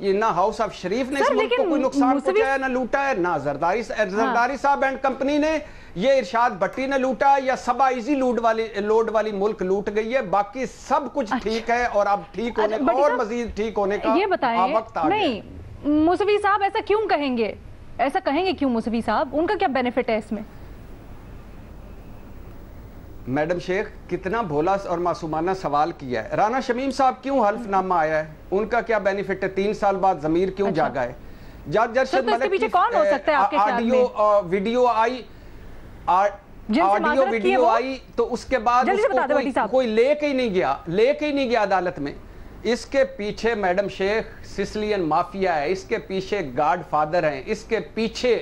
یہ نہ house of شریف نے اس ملک کو کوئی نقصان پہنچایا نہ لوٹا ہے، نہ زرداری صاحب اینڈ کمپنی نے، یہ ارشاد بھٹی نے لوٹا ہے، یا سبا ایزی لوڈ والی ملک لوٹ گئی ہے. باقی سب کچھ ٹھیک ہے اور اب ٹھیک ہونے کا اور مزید ٹھیک ہونے کا وقت آ گیا. نہیں موسوی صاحب ایسا کیوں کہیں گے؟ ایسا کہیں گے کیوں موسوی صاحب؟ ان کا کیا بینیفٹ ہے اس میں؟ میڈم شیخ کتنا بھولا اور معصومانہ سوال کیا ہے. رانا شمیم صاحب کیوں حلف نامہ آیا ہے؟ ان کا کیا بینیفٹ ہے؟ 3 سال بعد ضمیر کیوں جاگا ہے؟ جج ارشد ملک کی آڈیو ویڈیو آئی تو اس کے بعد اس کو کوئی لے کے ہی نہیں گیا عدالت میں. اس کے پیچھے میڈم شیخ سسلین مافیا ہے، اس کے پیچھے گاڈ فادر ہیں، اس کے پیچھے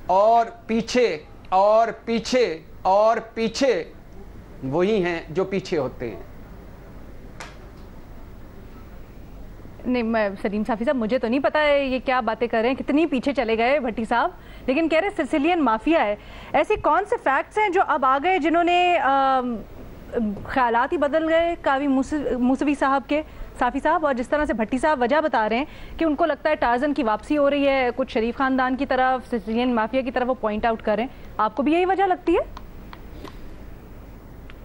اور پیچھے اور پیچھے اور پیچھے وہی ہیں جو پیچھے ہوتے ہیں. نہیں میں سلیم صافی صاحب مجھے تو نہیں پتا ہے یہ کیا باتیں کر رہے ہیں، کتنی پیچھے چلے گئے بھٹی صاحب، لیکن کہہ رہے سسلین مافیا ہے. ایسے کون سے فیکٹس ہیں جو اب آ گئے جنہوں نے خیالات ہی بدل گئے قاضی موسوی صاحب کے، صافی صاحب؟ اور جس طرح سے بھٹی صاحب وجہ بتا رہے ہیں کہ ان کو لگتا ہے ٹارزن کی واپسی ہو رہی ہے کچھ شریف خاندان کی طرف، سسلین مافیا کی طرف وہ پوائنٹ آؤٹ کر رہے ہیں، آپ کو بھی یہی وجہ لگتی ہے؟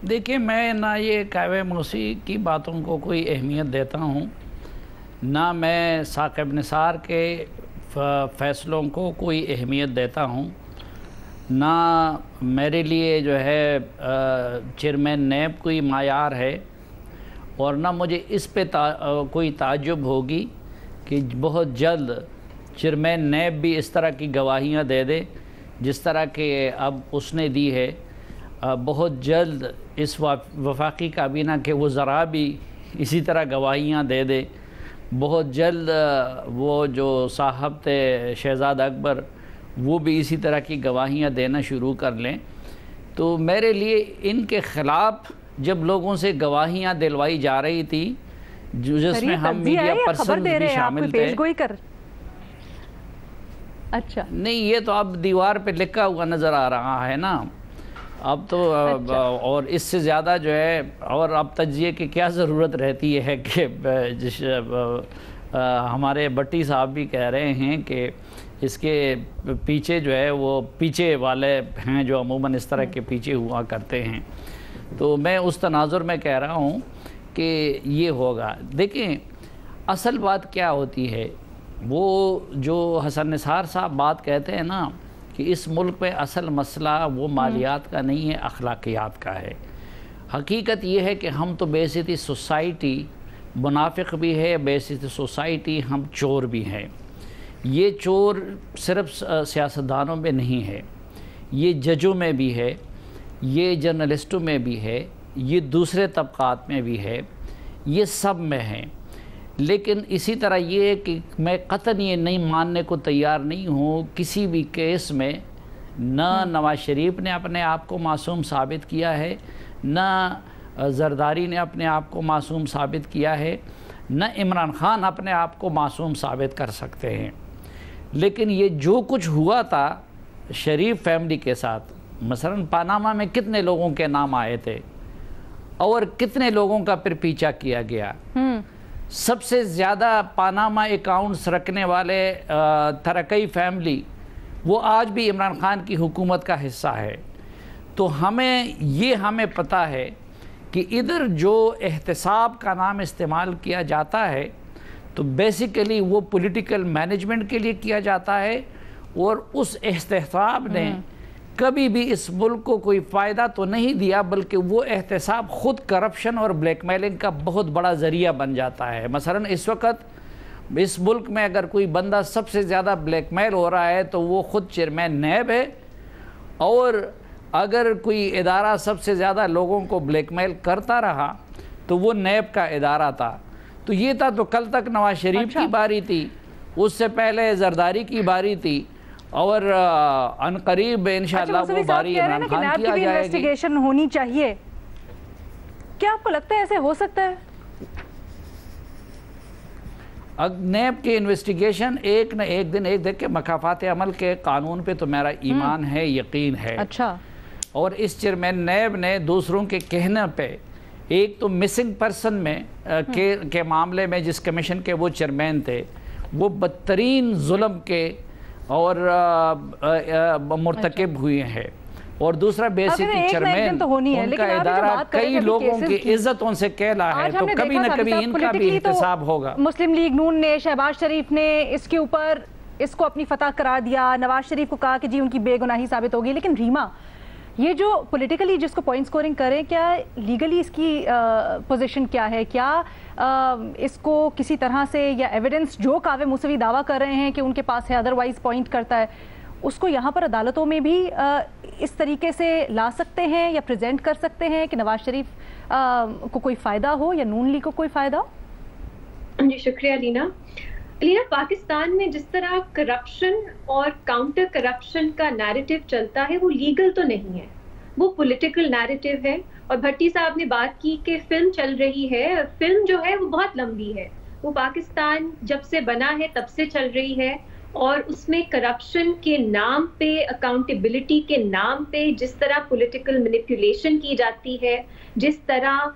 دیکھیں میں نہ یہ قاوے موسوی کی باتوں کو کوئی اہمیت دیتا ہوں، نہ میں ثاقب نثار کے فیصلوں کو کوئی اہمیت دیتا ہوں، نہ میرے لیے جو ہے چیئرمین نیب کوئی معیار ہے، اور نہ مجھے اس پہ کوئی تعجب ہوگی کہ بہت جلد چیئرمین نیب بھی اس طرح کی گواہیاں دے دے جس طرح کہ اب اس نے دی ہے. بہت جلد اس وفاقی کابینہ کے وزراء بھی اسی طرح گواہیاں دے دے. بہت جلد وہ جو صاحب تھے شہزاد اکبر وہ بھی اسی طرح کی گواہیاں دینا شروع کر لیں. تو میرے لیے ان کے خلاف جب لوگوں سے گواہیاں دلوائی جا رہی تھی جس میں ہم میڈیا پرسن بھی شامل تھے، اچھا نہیں یہ تو اب دیوار پہ لکھا ہوا نظر آ رہا ہے نا اب تو، اور اس سے زیادہ جو ہے اور اب تجزیے کی کیا ضرورت رہتی ہے کہ ہمارے بھٹی صاحب بھی کہہ رہے ہیں کہ اس کے پیچھے جو ہے وہ پیچھے والے ہیں جو عموماً اس طرح کے پیچھے ہوا کرتے ہیں. تو میں اس تناظر میں کہہ رہا ہوں کہ یہ ہوگا. دیکھیں اصل بات کیا ہوتی ہے، وہ جو حسن نثار صاحب بات کہتے ہیں نا کہ اس ملک میں اصل مسئلہ وہ مالیات کا نہیں ہے، اخلاقیات کا ہے. حقیقت یہ ہے کہ ہم تو بیسیتی سوسائٹی منافق بھی ہے، بیسیتی سوسائٹی ہم چور بھی ہیں. یہ چور صرف سیاستدانوں میں نہیں ہے، یہ ججوں میں بھی ہے، یہ جرنلسٹوں میں بھی ہے، یہ دوسرے طبقات میں بھی ہے، یہ سب میں ہیں. لیکن اسی طرح یہ کہ میں قطعاً یہ نہیں ماننے کو تیار نہیں ہوں کسی بھی کیس میں نہ نواز شریف نے اپنے آپ کو معصوم ثابت کیا ہے، نہ زرداری نے اپنے آپ کو معصوم ثابت کیا ہے، نہ عمران خان اپنے آپ کو معصوم ثابت کر سکتے ہیں. لیکن یہ جو کچھ ہوا تھا شریف فیملی کے ساتھ، مثلاً پاناما میں کتنے لوگوں کے نام آئے تھے اور کتنے لوگوں کا پھر پیچھا کیا گیا. سب سے زیادہ پاناما اکاؤنٹس رکھنے والے ترکی فیملی وہ آج بھی عمران خان کی حکومت کا حصہ ہے. تو ہمیں پتہ ہے کہ ادھر جو احتساب کا نام استعمال کیا جاتا ہے تو بیسیکلی وہ پولیٹیکل مینجمنٹ کے لیے کیا جاتا ہے، اور اس احتساب نے کبھی بھی اس ملک کو کوئی فائدہ تو نہیں دیا بلکہ وہ احتساب خود کرپشن اور بلیک میلنگ کا بہت بڑا ذریعہ بن جاتا ہے. مثلا اس وقت اس ملک میں اگر کوئی بندہ سب سے زیادہ بلیک میل ہو رہا ہے تو وہ خود چیئرمین نیب ہے، اور اگر کوئی ادارہ سب سے زیادہ لوگوں کو بلیک میل کرتا رہا تو وہ نیب کا ادارہ تھا. تو یہ تھا تو کل تک نواز شریف کی باری تھی، اس سے پہلے زرداری کی باری تھی، اور عنقریب انشاءاللہ وہ باری عمران خان کی آ جائے گی. انویسٹیگیشن ہونی چاہیے، کیا آپ کو لگتا ہے ایسے ہو سکتا ہے؟ نیب کی انویسٹیگیشن ایک نہ ایک دن دیکھ کے مکافات عمل کے قانون پہ تو میرا ایمان ہے، یقین ہے. اچھا. اور اس چیئرمین نیب نے دوسروں کے کہنے پہ ایک تو مسنگ پرسن میں کے معاملے میں جس کمیشن کے وہ چیئرمین تھے وہ بدترین ظلم کے اور مرتکب ہوئے ہیں. اور دوسرا بیسک چیئرمین ان کا ادارہ کئی لوگوں کی عزت ان سے کہلا ہے, تو کبھی نہ کبھی ان کا بھی احتساب ہوگا. مسلم لیگ نون نے, شہباز شریف نے اس کے اوپر اس کو اپنی فتح قرار دیا, نواز شریف کو کہا کہ جی ان کی بے گناہی ثابت ہوگی, لیکن ریما یہ جو پولیٹیکلی جس کو پوائنٹ سکورنگ کریں, کیا لیگلی اس کی پوزیشن کیا ہے؟ کیا اس کو کسی طرح سے یا ایویڈنس جو کاوے موسوی دعویٰ کر رہے ہیں کہ ان کے پاس ہے ادروائز پوائنٹ کرتا ہے, اس کو یہاں پر عدالتوں میں بھی اس طریقے سے لا سکتے ہیں یا پریزنٹ کر سکتے ہیں کہ نواز شریف کو کوئی فائدہ ہو یا نون لیگ کو کوئی فائدہ ہو؟ جی شکریہ لینا. پاکستان میں جس طرح کرپشن اور کاؤنٹر کرپشن کا نیریٹو چلتا ہے وہ لیگل تو نہیں ہے, وہ پولیٹیکل نیریٹو ہے. اور بھٹی صاحب نے بات کی کہ فلم چل رہی ہے, فلم جو ہے وہ بہت لمبی ہے, وہ پاکستان جب سے بنا ہے تب سے چل رہی ہے, اور اس میں کرپشن کے نام پہ, اکاؤنٹیبلٹی کے نام پہ جس طرح پولیٹیکل مینیپولیشن کی جاتی ہے, جس طرح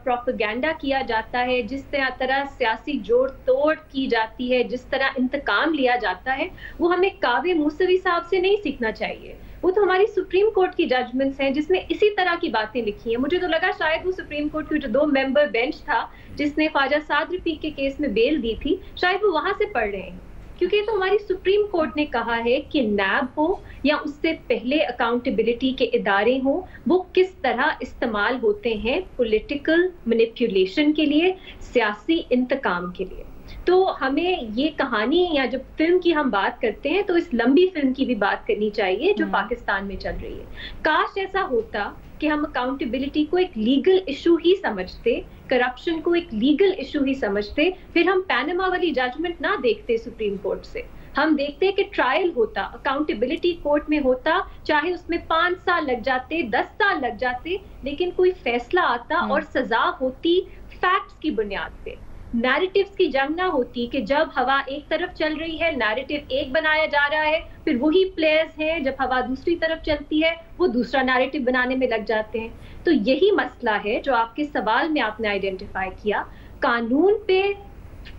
پروپیگنڈا کیا جاتا ہے, جس طرح سیاسی جوڑ توڑ کی جاتی ہے, جس طرح انتقام لیا جاتا ہے, وہ ہمیں کاوے موسوی صاحب سے نہیں سیکھنا چاہیے. وہ تو ہماری سپریم کورٹ کی ججمنٹس ہیں جس میں اسی طرح کی باتیں لکھی ہیں. مجھے تو لگا شاید وہ سپریم کورٹ کی جو 2 ممبر بینچ تھا جس نے خواجہ سعد رفیق کے کیس میں بیل دی تھی, شاید وہ وہاں سے پڑھ رہے ہیں, کیونکہ یہ تو ہماری سپریم کورٹ نے کہا ہے کہ نیب ہو یا اس سے پہلے اکاؤنٹیبلٹی کے ادارے ہوں, وہ کس طرح استعمال ہوتے ہیں پولیٹیکل مینیپولیشن کے لیے, سیاسی انتقام کے لیے. تو ہمیں یہ کہانی, یا جب فلم کی ہم بات کرتے ہیں تو اس لمبی فلم کی بھی بات کرنی چاہیے جو پاکستان میں چل رہی ہے. کاش ایسا ہوتا کہ ہم اکاؤنٹیبلٹی کو ایک لیگل ایشو ہی سمجھتے, کرپشن کو ایک لیگل ایشو ہی سمجھتے, پھر ہم پیناما والی ججمنٹ نہ دیکھتے سپریم کورٹ سے, ہم دیکھتے کہ ٹرائل ہوتا, اکاؤنٹیبلٹی کورٹ میں ہوتا, چاہے اس میں 5 سال لگ جاتے, 10 سال لگ جاتے, لیکن کوئی فیصلہ آتا اور سزا ہوتی فیکٹس کی بنیاد پہ. نیریٹیوز کی جنگ نہ ہوتی کہ جب ہوا ایک طرف چل رہی ہے نیریٹیو ایک بنایا جا رہا ہے, پھر وہی پلیئرز ہیں جب ہوا دوسری طرف چلتی ہے وہ دوسرا نیریٹیو بنانے میں لگ جاتے ہیں. تو یہی مسئلہ ہے جو آپ کے سوال میں آپ نے آئیڈینٹیفائی کیا. قانون پہ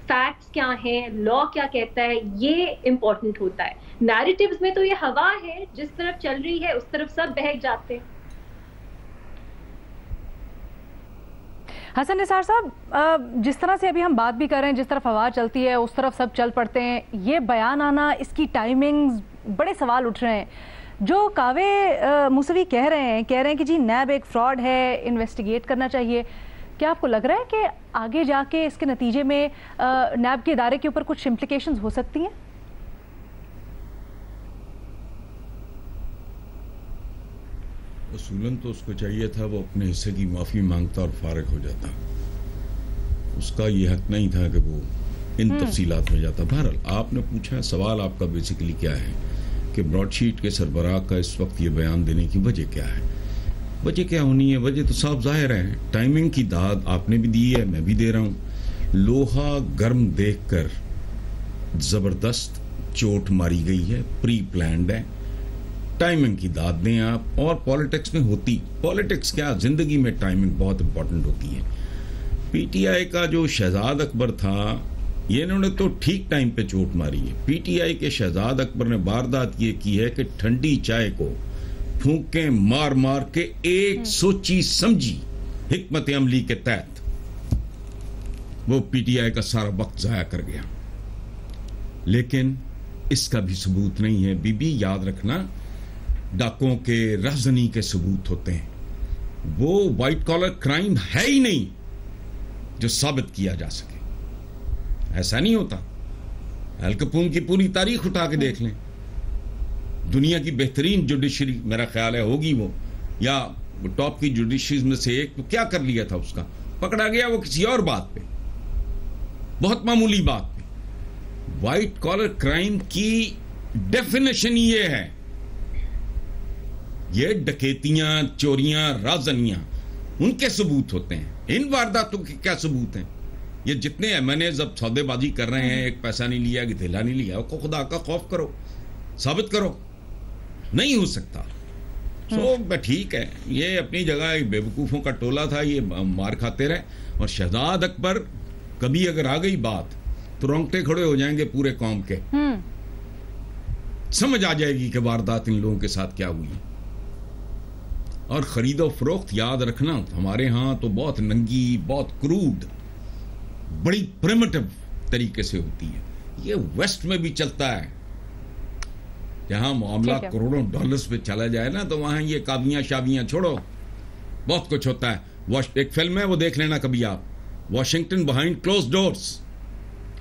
فیکٹس کیا ہیں, لا کیا کہتا ہے, یہ امپورٹنٹ ہوتا ہے. نیریٹیوز میں تو یہ ہوا ہے, جس طرف چل رہی ہے اس طرف سب بہک جاتے ہیں. حسن نثار صاحب, جس طرح سے ابھی ہم بات بھی کر رہے ہیں, جس طرف ہوا چلتی ہے اس طرف سب چل پڑتے ہیں, یہ بیان آنا, اس کی ٹائمنگز, بڑے سوال اٹھ رہے ہیں. جو کاوے موسوی کہہ رہے ہیں کہ جی نیب ایک فراڈ ہے, انویسٹیگیٹ کرنا چاہیے, کیا آپ کو لگ رہا ہے کہ آگے جا کے اس کے نتیجے میں نیب کے ادارے کے اوپر کچھ امپلیکیشنز ہو سکتی ہیں؟ اصولاً تو اس کو چاہیے تھا وہ اپنے حصے کی معافی مانگتا اور فارغ ہو جاتا, اس کا یہ حق نہیں تھا کہ وہ ان تفصیلات میں جاتا. بہرحال آپ نے پوچھا, سوال آپ کا بیسیکلی کیا ہے کہ براڈ شیٹ کے سربراہ کا اس وقت یہ بیان دینے کی وجہ کیا ہے. وجہ کیا ہونی ہے, وجہ تو صاف ظاہر ہے, ٹائمنگ کی داد آپ نے بھی دی ہے, میں بھی دے رہا ہوں. لوہا گرم دیکھ کر زبردست چوٹ ماری گئی ہے, پری پلانڈ ہے. ٹائمنگ کی داد دیں آپ, اور پالیٹکس میں ہوتی, پالیٹکس کیا زندگی میں ٹائمنگ بہت امپورٹنٹ ہوتی ہے. پی ٹی آئی کا جو شہزاد اکبر تھا, یہ انہوں نے تو ٹھیک ٹائم پہ چوٹ ماری ہے. پی ٹی آئی کے شہزاد اکبر نے واردات یہ کی ہے کہ ٹھنڈی چائے کو پھونکیں مار مار کے ایک سوچی سمجھی حکمت عملی کے تحت وہ پی ٹی آئی کا سارا وقت ضائع کر گیا. لیکن اس کا بھی ثبوت نہیں ہے. بی بی یاد رکھنا, ڈاکوں کے رہزنی کے ثبوت ہوتے ہیں, وہ وائٹ کالر کرائم ہے ہی نہیں جو ثابت کیا جا سکے. ایسا نہیں ہوتا. ایل کپون کی پوری تاریخ اٹھا کے دیکھ لیں, دنیا کی بہترین جوڈیشری میرا خیال ہے ہوگی وہ, یا ٹاپ کی جوڈیشریز میں سے ایک, تو کیا کر لیا تھا اس کا, پکڑا گیا وہ کسی اور بات پہ, بہت معمولی بات پہ. وائٹ کالر کرائم کی ڈیفینیشن یہ ہے, یہ ڈکیتیاں, چوریاں, رازنیاں, ان کے ثبوت ہوتے ہیں. ان وارداتوں کے کیا ثبوت ہیں؟ یہ جتنے ایم این ایز اب سودے بازی کر رہے ہیں, ایک پیسہ نہیں لیا, کہ دھیلا نہیں لیا, کو خدا کا خوف کرو, ثابت کرو. نہیں ہو سکتا. سو ٹھیک ہے, یہ اپنی جگہ ایک بیوقوفوں کا ٹولہ تھا, یہ مار کھاتے رہے. اور شہزاد اکبر کبھی اگر آ گئی بات تو رونگٹے کھڑے ہو جائیں گے پورے قوم کے. سمجھ آ جائے گی کہ واردات ان لوگوں کے ساتھ کیا ہوئی. اور خرید و فروخت یاد رکھنا ہمارے ہاں تو بہت ننگی, بہت کروڈ, بڑی پریمیٹو طریقے سے ہوتی ہے. یہ ویسٹ میں بھی چلتا ہے. جہاں معاملہ کروڑوں ڈالرز پہ چلا جائے نا تو وہاں یہ کابیاں شابیاں چھوڑو, بہت کچھ ہوتا ہے. ایک فلم ہے وہ دیکھ لینا کبھی آپ, واشنگٹن بہائنڈ کلوز ڈورز.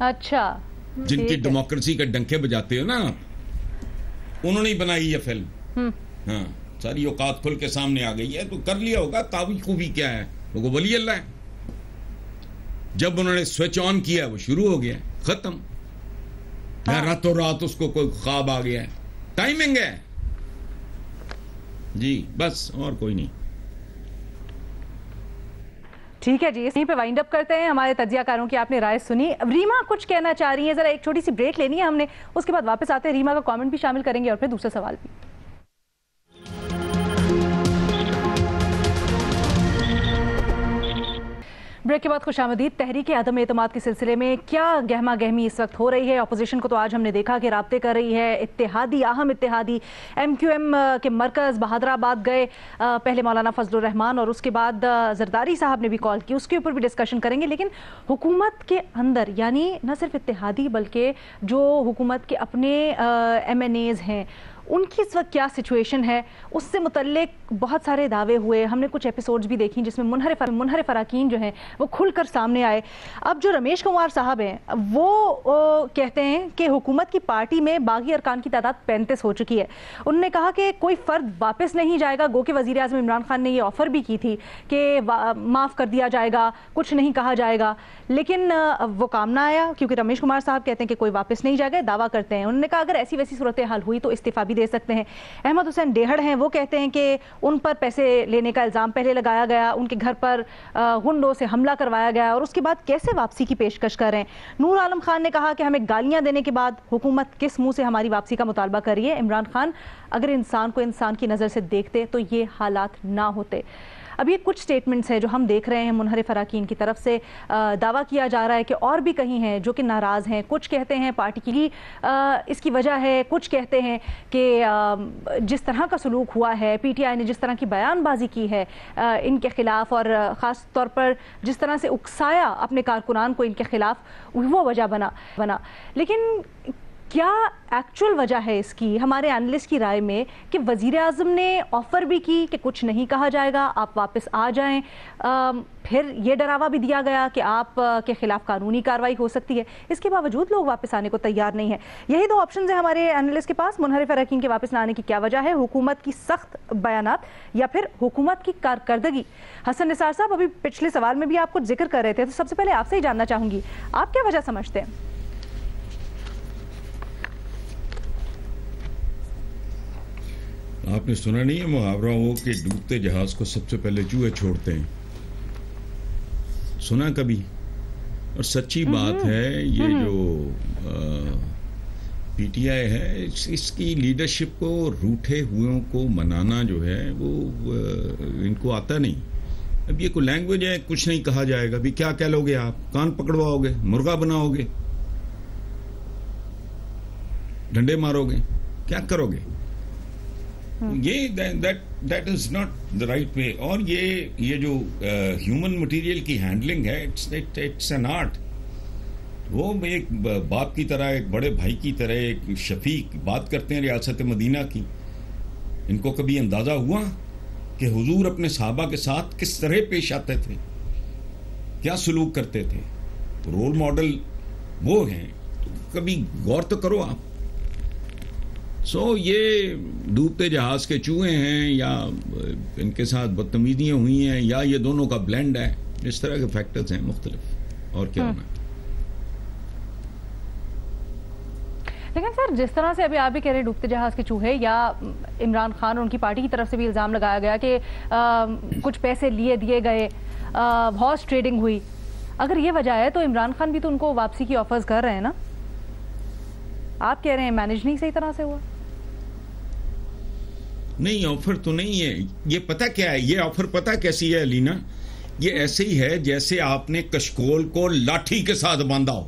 اچھا, جن کی ڈیموکریسی کے ڈنکے بجاتے ہو نا آپ, انہوں نے بنائی یہ فلم. ہاں, ساری اوقات کھل کے سامنے آ گئی ہے. تو کر لیا ہوگا تابی خوبی کیا ہے, وہ ولی اللہ ہے. جب انہوں نے سوئچ آن کیا وہ شروع ہو گیا, ختم. راتوں رات اس کو کوئی خواب آ گیا ہے. ٹائمنگ ہے جی, بس اور کوئی نہیں. ٹھیک ہے جی, یہیں پہ وائنڈ اپ کرتے ہیں. ہمارے تجزیہ کاروں کی آپ نے رائے سنی. ریما کچھ کہنا چاہ رہی ہیں, ذرا ایک چھوٹی سی بریک لینی ہے ہم نے, اس کے بعد واپس آتے ہیں. ریما کا کامنٹ بھی شامل کریں گے اور پھر دوسرا سوال بھی. بریک کے بعد خوش آمدید. تحریک عدم اعتماد کے سلسلے میں کیا گہما گہمی اس وقت ہو رہی ہے؟ اپوزیشن کو تو آج ہم نے دیکھا کہ رابطے کر رہی ہے. اتحادی, اہم اتحادی ایم کیو ایم کے مرکز بہادر آباد گئے پہلے مولانا فضل الرحمان, اور اس کے بعد زرداری صاحب نے بھی کال کی, اس کے اوپر بھی ڈسکشن کریں گے. لیکن حکومت کے اندر یعنی نہ صرف اتحادی بلکہ جو حکومت کے اپنے ایم این ایز ہیں, ان کی اس وقت کیا سچویشن ہے, اس سے متعلق بہت سارے دعوے ہوئے. ہم نے کچھ ایپیسوڈز بھی دیکھیں جس میں منحرف اراکین جو ہیں وہ کھل کر سامنے آئے. اب جو رمیش کمار صاحب ہیں وہ کہتے ہیں کہ حکومت کی پارٹی میں باغی ارکان کی تعداد 35 ہو چکی ہے. انہوں نے کہا کہ کوئی فرد واپس نہیں جائے گا, گو کہ وزیر اعظم عمران خان نے یہ آفر بھی کی تھی کہ معاف کر دیا جائے گا, کچھ نہیں کہا جائے گا, لیکن وہ کام نہ آیا کیونکہ رمیش کمار صاحب کہتے ہیں کہ کوئی واپس نہیں جائے گا, دعویٰ کرتے ہیں. انہوں نے کہا اگر ایسی ویسی صورتحال ہوئی تو استعفیٰ بھی دے سکتے ہیں. احمد حسین ڈیہڑ ہیں, وہ کہتے ہیں کہ ان پر پیسے لینے کا الزام پہلے لگایا گیا, ان کے گھر پر غنڈوں سے حملہ کروایا گیا اور اس کے بعد کیسے واپسی کی پیشکش کر رہے ہیں. نور عالم خان نے کہا کہ ہمیں گالیاں دینے کے بعد حکومت کس منہ سے ہماری واپسی کا مطالبہ کر رہی ہے. عمران خان اگر انسان کو انسان کی نظر سے دیکھتے تو یہ حالات نہ ہوتے. اب یہ کچھ سٹیٹمنٹس ہیں جو ہم دیکھ رہے ہیں منحرف اراکین کی طرف سے. دعویٰ کیا جا رہا ہے کہ اور بھی کہیں ہیں جو کہ ناراض ہیں. کچھ کہتے ہیں پارٹی کی اس کی وجہ ہے, کچھ کہتے ہیں کہ جس طرح کا سلوک ہوا ہے, پی ٹی آئی نے جس طرح کی بیان بازی کی ہے ان کے خلاف, اور خاص طور پر جس طرح سے اکسایا اپنے کارکنان کو ان کے خلاف, وہ وجہ بنا. لیکن کیا ایکچول وجہ ہے اس کی ہمارے اینالسٹ کی رائے میں کہ وزیر اعظم نے آفر بھی کی کہ کچھ نہیں کہا جائے گا, آپ واپس آ جائیں, پھر یہ ڈراوا بھی دیا گیا کہ آپ کے خلاف قانونی کارروائی ہو سکتی ہے, اس کے باوجود لوگ واپس آنے کو تیار نہیں ہیں. یہی دو آپشنز ہیں ہمارے اینالسٹ کے پاس. منحرف اراکین کے واپس نہ آنے کی کیا وجہ ہے؟ حکومت کی سخت بیانات یا پھر حکومت کی کارکردگی؟ حسن نثار صاحب ابھی پچھلے سوال میں بھی آپ کچھ ذکر کر رہے تھے, تو سب سے پہلے آپ سے ہی جاننا چاہوں گی, آپ کیا وجہ سمجھتے ہیں؟ آپ نے سنا نہیں ہے محاورہ وہ کہ ڈوبتے جہاز کو سب سے پہلے چوہے چھوڑتے ہیں؟ سنا کبھی؟ اور سچی بات ہے. یہ جو پی ٹی آئی ہے اس کی لیڈرشپ کو روٹھے ہوئوں کو منانا جو ہے وہ ان کو آتا نہیں. اب یہ کوئی لینگویج ہے, کچھ نہیں کہا جائے گا, بھی کیا کہہ لو گے آپ؟ کان پکڑواؤ گے, مرغا بناؤ گے, ڈنڈے مارو گے, کیا کرو گے؟ یہ that is not the right way. اور یہ جو ہیومن مٹیریل کی ہینڈلنگ ہے, اٹس این آرٹ. وہ ایک باپ کی طرح, ایک بڑے بھائی کی طرح, ایک شفیق بات کرتے ہیں ریاست مدینہ کی. ان کو کبھی اندازہ ہوا کہ حضور اپنے صحابہ کے ساتھ کس طرح پیش آتے تھے, کیا سلوک کرتے تھے؟ رول ماڈل وہ ہیں, کبھی غور تو کرو آپ. یہ ڈوبتے جہاز کے چوہے ہیں یا ان کے ساتھ بدتمیزیاں ہوئی ہیں یا یہ دونوں کا بلینڈ ہے, اس طرح کے فیکٹرز ہیں مختلف. اور کیا ہونا ہے؟ لیکن سر جس طرح سے ابھی آپ بھی کہہ رہے ڈوبتے جہاز کے چوہے, یا عمران خان اور ان کی پارٹی کی طرف سے بھی الزام لگایا گیا کہ کچھ پیسے دیے گئے, ہارس ٹریڈنگ ہوئی, اگر یہ وجہ ہے تو عمران خان بھی تو ان کو واپسی کی آفرز کر رہے ہیں نا. آپ کہہ رہے ہیں مینیج نہیں صحیح طرح سے ہوا. نہیں, آفر تو نہیں ہے. یہ پتہ کیا ہے, یہ آفر پتہ کیسی ہے علینا؟ یہ ایسے ہی ہے جیسے آپ نے کشکول کو لاٹھی کے ساتھ باندھا ہو.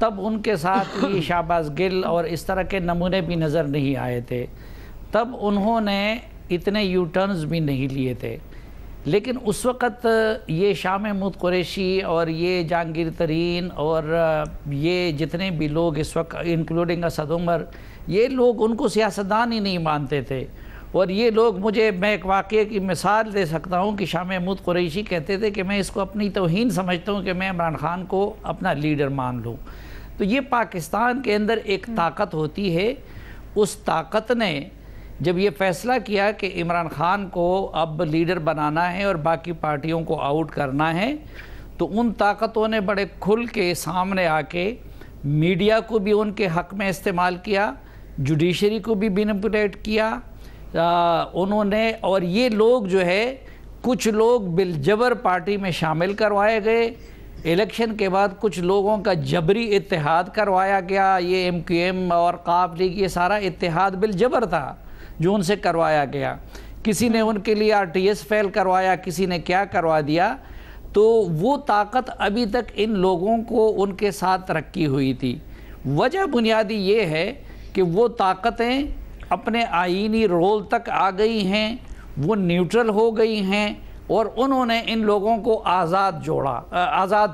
تب ان کے ساتھ یہ شہباز گل اور اس طرح کے نمونے بھی نظر نہیں آئے تھے، تب انہوں نے اتنے یو ٹرنز بھی نہیں لیے تھے. لیکن اس وقت یہ شاہ محمود قریشی اور یہ جہانگیر ترین اور یہ جتنے بھی لوگ اس وقت انکلوڈنگ اسد عمر، یہ لوگ ان کو سیاستدان ہی نہیں مانتے تھے. اور یہ لوگ میں ایک واقعے کی مثال دے سکتا ہوں کہ شاہ محمود قریشی کہتے تھے کہ میں اس کو اپنی توہین سمجھتا ہوں کہ میں عمران خان کو اپنا لیڈر مان لوں. تو یہ پاکستان کے اندر ایک طاقت ہوتی ہے. اس طاقت نے جب یہ فیصلہ کیا کہ عمران خان کو اب لیڈر بنانا ہے اور باقی پارٹیوں کو آؤٹ کرنا ہے، تو ان طاقتوں نے بڑے کھل کے سامنے آ کے میڈیا کو بھی ان کے حق میں استعمال کیا، جوڈیشری کو بھی مینیپولیٹ کیا انہوں نے. اور یہ لوگ جو ہے کچھ لوگ بالجبر پارٹی میں شامل کروائے گئے. الیکشن کے بعد کچھ لوگوں کا جبری اتحاد کروایا گیا. یہ ایم کیو ایم اور قاف لیگ یہ سارا اتحاد بالجبر تھا جو ان سے کروایا گیا. کسی نے ان کے لیے RTS فیل کروایا، کسی نے کیا کروا دیا. تو وہ طاقت ابھی تک ان لوگوں کو ان کے ساتھ رکھی ہوئی تھی. وجہ بنیادی یہ ہے کہ وہ طاقتیں اپنے آئینی رول تک آ گئی ہیں، وہ نیوٹرل ہو گئی ہیں اور انہوں نے ان لوگوں کو آزاد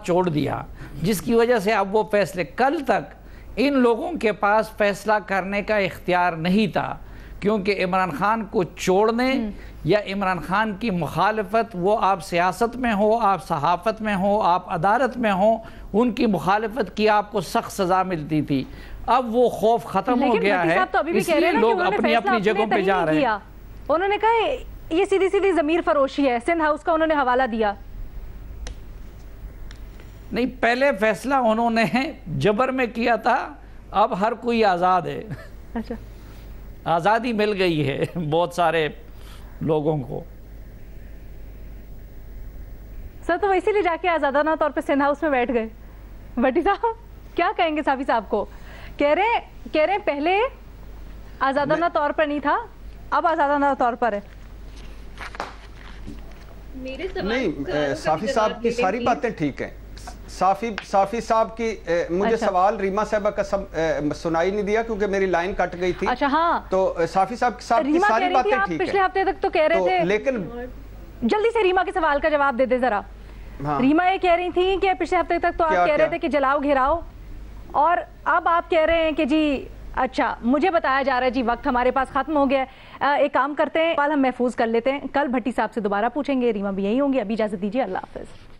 چھوڑ دیا، جس کی وجہ سے اب وہ فیصلے کل تک ان لوگوں کے پاس فیصلہ کرنے کا اختیار نہیں تھا، کیونکہ عمران خان کو چھوڑنے یا عمران خان کی مخالفت، وہ آپ سیاست میں ہو، آپ صحافت میں ہو، آپ عدالت میں ہو، ان کی مخالفت کی آپ کو سخت سزا ملتی تھی. اب وہ خوف ختم ہو گیا ہے، اس لیے لوگ اپنی اپنی جگہوں پہ جا رہے ہیں. انہوں نے کہا یہ سیدھی سیدھی ضمیر فروشی ہے. سندھ ہاؤس کا انہوں نے حوالہ دیا. نہیں، پہلے فیصلہ انہوں نے جبر میں کیا تھا، اب ہر کوئی آزاد ہے. اچھا، آزادی مل گئی ہے بہت سارے لوگوں کو. سر تو اسی لیے جا کے آزادانہ طور پہ سندھ ہاؤس میں بیٹھ گئے. بھٹی صاحب کیا کہیں گے صافی صاحب کو؟ کہہ رہے ہیں پہلے آزادانہ طور پر نہیں تھا، اب آزادانہ طور پر ہے. نہیں، صافی صاحب کی ساری باتیں ٹھیک ہیں. صافی صاحب کی مجھے سوال ریما صاحبہ کا سنائی نہیں دیا کیونکہ میری لائن کٹ گئی تھی. اچھا ہاں، تو صافی صاحب کی ساری باتیں ٹھیک ہیں. پچھلے ہفتے تک تو کہہ رہے تھے، لیکن جلدی سے ریما کے سوال کا جواب دے دے ذرا. ریما یہ کہہ رہی تھی کہ پچھلے ہفتے تک تو آپ کہہ رہے تھے کہ جلاؤ گھیراؤ، اور اب آپ کہہ رہے ہیں کہ جی اچھا مجھے بتایا جا رہا ہے جی وقت ہمارے پاس ختم ہو گیا. ایک کام کرتے ہیں، سوال ہم محفوظ کر لیتے ہیں، کل بھٹی صاحب سے دوبارہ پوچھیں گے. ریما بھی یہی ہوں گی. ابھی اجازت دیجیے، اللہ حافظ.